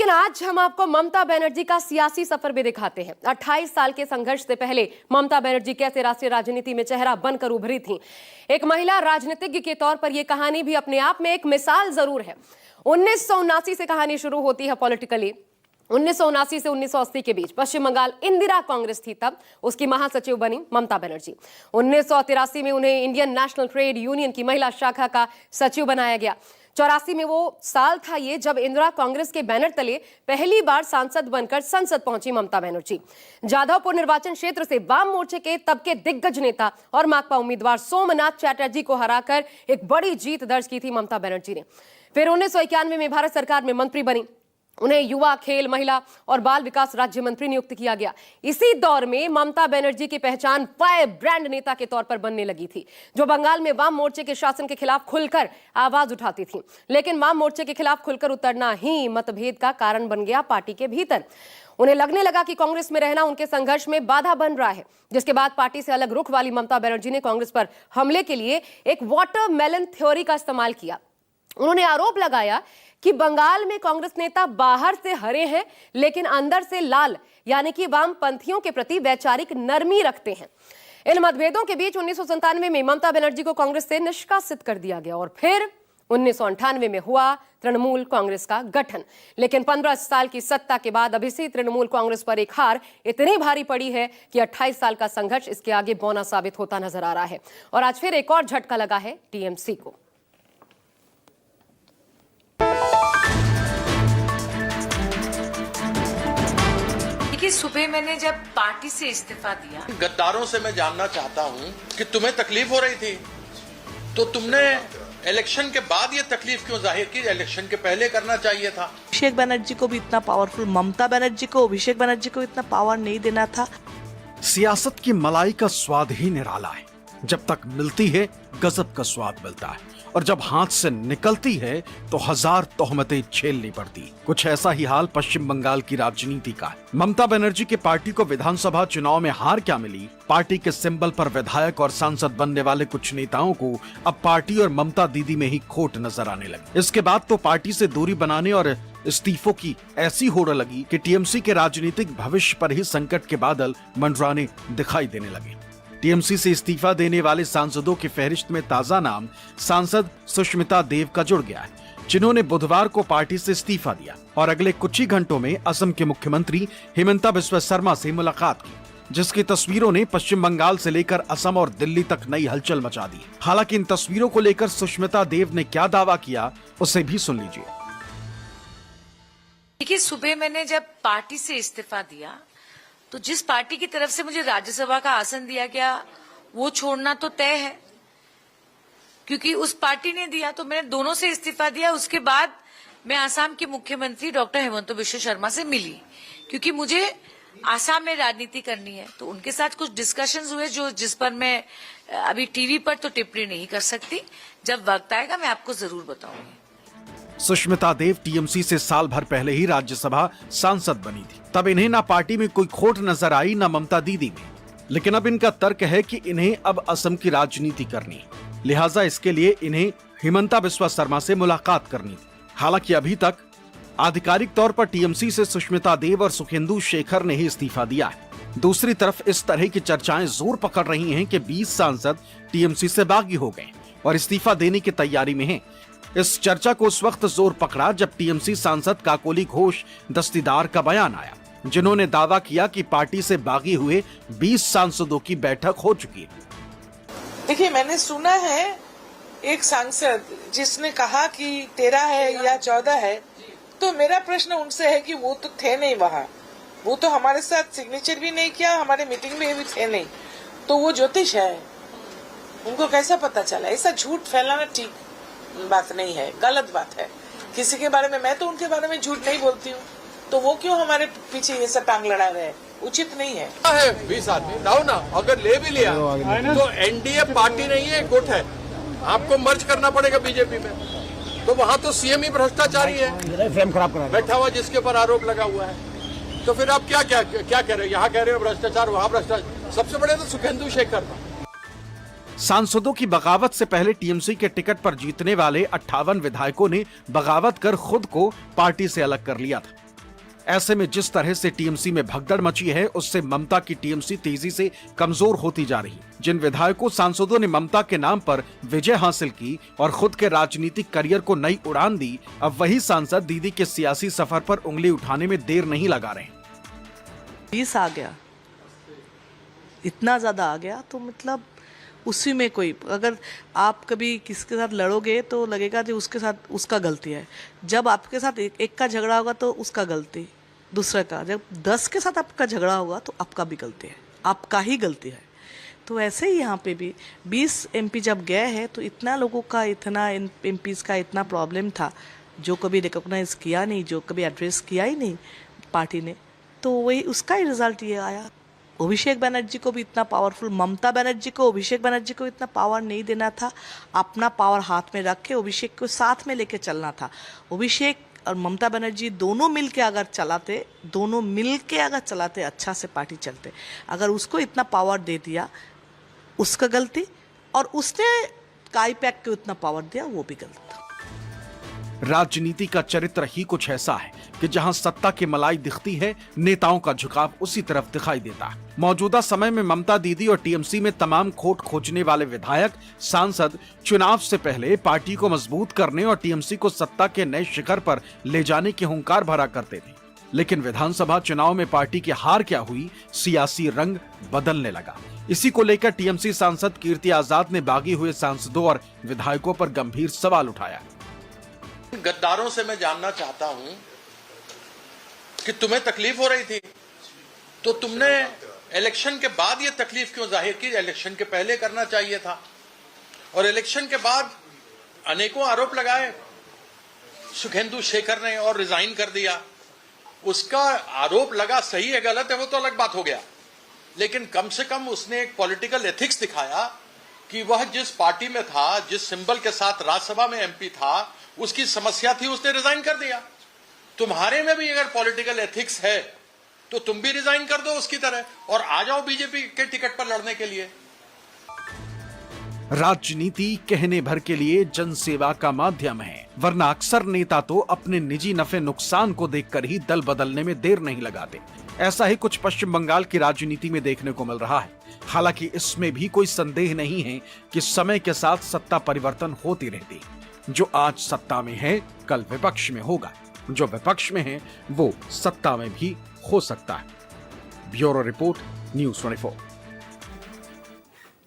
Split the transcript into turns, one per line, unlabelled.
लेकिन आज हम आपको ममता बनर्जी का सियासी सफर भी दिखाते हैं। 28 साल के संघर्ष से पहले ममता बनर्जी कैसे राष्ट्रीय राजनीति में चेहरा बनकर उभरी थी। एक महिला राजनीतिज्ञ के तौर पर यह कहानी भी अपने आप में एक मिसाल जरूर है। 1979 से कहानी शुरू होती है पॉलिटिकली। 1979 से 1980 के बीच पश्चिम बंगाल इंदिरा कांग्रेस थी, तब उसकी महासचिव बनी ममता बनर्जी। 1983 में उन्हें इंडियन नेशनल ट्रेड यूनियन की महिला शाखा का सचिव बनाया गया। 84 में वो साल था ये जब इंदिरा कांग्रेस के बैनर तले पहली बार सांसद बनकर संसद पहुंची ममता बनर्जी। जाधवपुर निर्वाचन क्षेत्र से वाम मोर्चे के तब के दिग्गज नेता और माकपा उम्मीदवार सोमनाथ चैटर्जी को हराकर एक बड़ी जीत दर्ज की थी ममता बनर्जी ने। फिर 1991 में भारत सरकार में मंत्री बनी। उन्हें युवा, खेल, महिला और बाल विकास राज्य मंत्री नियुक्त किया गया। इसी दौर में ममता बनर्जी की पहचान फायर ब्रांड नेता के तौर पर बनने लगी थी, जो बंगाल में वाम मोर्चे के शासन के खिलाफ खुलकर आवाज उठाती थी। लेकिन वाम मोर्चे के खिलाफ खुलकर उतरना ही मतभेद का कारण बन गया पार्टी के भीतर। उन्हें लगने लगा कि कांग्रेस में रहना उनके संघर्ष में बाधा बन रहा है, जिसके बाद पार्टी से अलग रुख वाली ममता बनर्जी ने कांग्रेस पर हमले के लिए एक वाटरमेलन थ्योरी का इस्तेमाल किया। उन्होंने आरोप लगाया कि बंगाल में कांग्रेस नेता बाहर से हरे हैं लेकिन अंदर से लाल, यानी कि वामपंथियों के प्रति वैचारिक नरमी रखते हैं। इन मतभेदों के बीच 1997 में ममता बनर्जी को कांग्रेस से निष्कासित कर दिया गया और फिर 1998 में हुआ तृणमूल कांग्रेस का गठन। लेकिन 15 साल की सत्ता के बाद अभी से तृणमूल कांग्रेस पर एक हार इतनी भारी पड़ी है कि 28 साल का संघर्ष इसके आगे बौना साबित होता नजर आ रहा है। और आज फिर एक और झटका लगा है टीएमसी को।
सुबह मैंने जब पार्टी से इस्तीफा दिया,
गद्दारों से मैं जानना चाहता हूं कि तुम्हें तकलीफ हो रही थी तो तुमने इलेक्शन के बाद ये तकलीफ क्यों जाहिर की? इलेक्शन के पहले करना चाहिए था।
अभिषेक बनर्जी को भी इतना पावरफुल, ममता बनर्जी को, अभिषेक बनर्जी को इतना पावर नहीं देना था।
सियासत की मलाई का स्वाद ही निराला है। जब तक मिलती है गजब का स्वाद मिलता है और जब हाथ से निकलती है तो हजार तोहमतें झेलनी पड़ती। कुछ ऐसा ही हाल पश्चिम बंगाल की राजनीति का है। ममता बनर्जी के पार्टी को विधानसभा चुनाव में हार क्या मिली? पार्टी के सिंबल पर विधायक और सांसद बनने वाले कुछ नेताओं को अब पार्टी और ममता दीदी में ही खोट नजर आने लगी। इसके बाद तो पार्टी से दूरी बनाने और इस्तीफों की ऐसी होड़ लगी कि टीएमसी के राजनीतिक भविष्य पर ही संकट के बादल मंडराने दिखाई देने लगे। टीएमसी से इस्तीफा देने वाले सांसदों की फहरिस्त में ताजा नाम सांसद सुष्मिता देव का जुड़ गया है, जिन्होंने बुधवार को पार्टी से इस्तीफा दिया और अगले कुछ ही घंटों में असम के मुख्यमंत्री हिमंता बिस्वा शर्मा से मुलाकात की, जिसकी तस्वीरों ने पश्चिम बंगाल से लेकर असम और दिल्ली तक नई हलचल मचा दी। हालांकि इन तस्वीरों को लेकर सुष्मिता देव ने क्या दावा किया, उसे भी सुन लीजिए।
देखिए, सुबह मैंने जब पार्टी से इस्तीफा दिया तो जिस पार्टी की तरफ से मुझे राज्यसभा का आसन दिया गया वो छोड़ना तो तय है, क्योंकि उस पार्टी ने दिया तो मैंने दोनों से इस्तीफा दिया। उसके बाद मैं आसाम के मुख्यमंत्री डॉक्टर हिमंता बिस्वा शर्मा से मिली, क्योंकि मुझे आसाम में राजनीति करनी है। तो उनके साथ कुछ डिस्कशंस हुए जिस पर मैं अभी टीवी पर तो टिप्पणी नहीं कर सकती। जब वक्त आएगा मैं आपको जरूर बताऊंगी।
सुष्मिता देव टीएमसी से साल भर पहले ही राज्यसभा सांसद बनी थी। तब इन्हें ना पार्टी में कोई खोट नजर आई, ना ममता दीदी में। लेकिन अब इनका तर्क है कि इन्हें अब असम की राजनीति करनी है, लिहाजा इसके लिए इन्हें हिमंता बिस्वा शर्मा से मुलाकात करनी थी। हालांकि अभी तक आधिकारिक तौर पर टीएमसी से सुष्मिता देव और सुखेंदु शेखर ने ही इस्तीफा दिया है। दूसरी तरफ इस तरह की चर्चाएं जोर पकड़ रही हैं कि 20 सांसद टीएमसी से बागी हो गए और इस्तीफा देने की तैयारी में हैं। इस चर्चा को उस वक्त जोर पकड़ा जब टीएमसी सांसद काकोली घोष दस्तीदार का बयान आया, जिन्होंने दावा किया कि पार्टी से बागी हुए 20 सांसदों की बैठक हो चुकी है।
देखिए, मैंने सुना है एक सांसद जिसने कहा कि 13 है या 14 है, तो मेरा प्रश्न उनसे है कि वो तो थे नहीं वहाँ, वो तो हमारे साथ सिग्नेचर भी नहीं किया, हमारे मीटिंग में भी थे नहीं, तो वो ज्योतिष है, उनको कैसा पता चला? ऐसा झूठ फैलाना ठीक बात नहीं है, गलत बात है। किसी के बारे में, मैं तो उनके बारे में झूठ नहीं बोलती हूँ, तो वो क्यों हमारे पीछे ये सब टांग लड़ा रहे हैं? उचित नहीं है।
20 आदमी लाओ ना, अगर ले भी लिया तो एनडीए पार्टी नहीं है, गुट है। आपको मर्ज करना पड़ेगा बीजेपी में, तो वहाँ तो सीएम ही भ्रष्टाचारी है, फ्रेम खराब करा बैठा हुआ, जिसके ऊपर आरोप लगा हुआ है। तो फिर आप क्या कह रहे हो? यहाँ कह रहे हो भ्रष्टाचार, वहाँ भ्रष्टाचार। सबसे बड़े तो सुखेंदु शेखर था।
सांसदों की बगावत से पहले टीएमसी के टिकट पर जीतने वाले 58 विधायकों ने बगावत कर खुद को पार्टी से अलग कर लिया था। ऐसे में जिस तरह से टीएमसी में भगदड़ मची है, उससे ममता की टीएमसी तेजी से कमजोर होती जा रही। जिन विधायकों सांसदों ने ममता के नाम पर विजय हासिल की और खुद के राजनीतिक करियर को नई उड़ान दी, अब वही सांसद दीदी के सियासी सफर पर उंगली उठाने में देर नहीं लगा रहे।
20 आ गया, इतना ज्यादा आ गया, तो मतलब उसी में कोई, अगर आप कभी किसके साथ लड़ोगे तो लगेगा कि उसके साथ उसका गलती है। जब आपके साथ एक का झगड़ा होगा तो उसका गलती, दूसरे का। जब 10 के साथ आपका झगड़ा होगा तो आपका भी गलती है, आपका ही गलती है। तो ऐसे ही यहाँ पे भी 20 एमपी जब गए हैं तो इतना लोगों का, इतना एमपीज का इतना प्रॉब्लम था, जो कभी रिकॉग्नाइज किया नहीं, जो कभी एड्रेस किया ही नहीं पार्टी ने, तो वही उसका ही रिजल्ट ये आया। अभिषेक बनर्जी को भी इतना पावरफुल, ममता बनर्जी को, अभिषेक बनर्जी को इतना पावर नहीं देना था। अपना पावर हाथ में रख के अभिषेक को साथ में लेके चलना था। अभिषेक और ममता बनर्जी दोनों मिलके अगर चलाते अच्छा से पार्टी चलते। अगर उसको इतना पावर दे दिया, उसका गलती, और उसने काई पैक को इतना पावर दिया, वो भी गलत था।
राजनीति का चरित्र ही कुछ ऐसा है कि जहां सत्ता की मलाई दिखती है, नेताओं का झुकाव उसी तरफ दिखाई देता है। मौजूदा समय में ममता दीदी और टीएमसी में तमाम खोट खोजने वाले विधायक, सांसद चुनाव से पहले पार्टी को मजबूत करने और टीएमसी को सत्ता के नए शिखर पर ले जाने की हुंकार भरा करते थे। लेकिन विधानसभा चुनाव में पार्टी की हार क्या हुई, सियासी रंग बदलने लगा। इसी को लेकर टीएमसी सांसद कीर्ति आजाद ने बागी हुए सांसदों और विधायकों पर गंभीर सवाल उठाया।
गद्दारों से मैं जानना चाहता हूं कि तुम्हें तकलीफ हो रही थी तो तुमने इलेक्शन के बाद ये तकलीफ क्यों जाहिर की? इलेक्शन के पहले करना चाहिए था। और इलेक्शन के बाद अनेकों आरोप लगाए सुखेंदु शेखर ने और रिजाइन कर दिया। उसका आरोप लगा, सही है गलत है वो तो अलग बात हो गया, लेकिन कम से कम उसने एक पॉलिटिकल एथिक्स दिखाया कि वह जिस पार्टी में था, जिस सिंबल के साथ राज्यसभा में एमपी था, उसकी समस्या थी, उसने रिजाइन कर दिया। तुम्हारे में भी अगर पॉलिटिकल एथिक्स है तो तुम भी रिजाइन कर दो उसकी तरह और आ जाओ बीजेपी के टिकट पर लड़ने के लिए।
राजनीति कहने भर के लिए जनसेवा का माध्यम है, वरना अक्सर नेता तो अपने निजी नफे नुकसान को देखकर ही दल बदलने में देर नहीं लगाते। ऐसा ही कुछ पश्चिम बंगाल की राजनीति में देखने को मिल रहा है। हालांकि इसमें भी कोई संदेह नहीं है कि समय के साथ सत्ता परिवर्तन होती रहती। जो आज सत्ता में है, कल विपक्ष में होगा। जो विपक्ष में है, वो सत्ता में भी हो सकता है। Bureau report, news 24।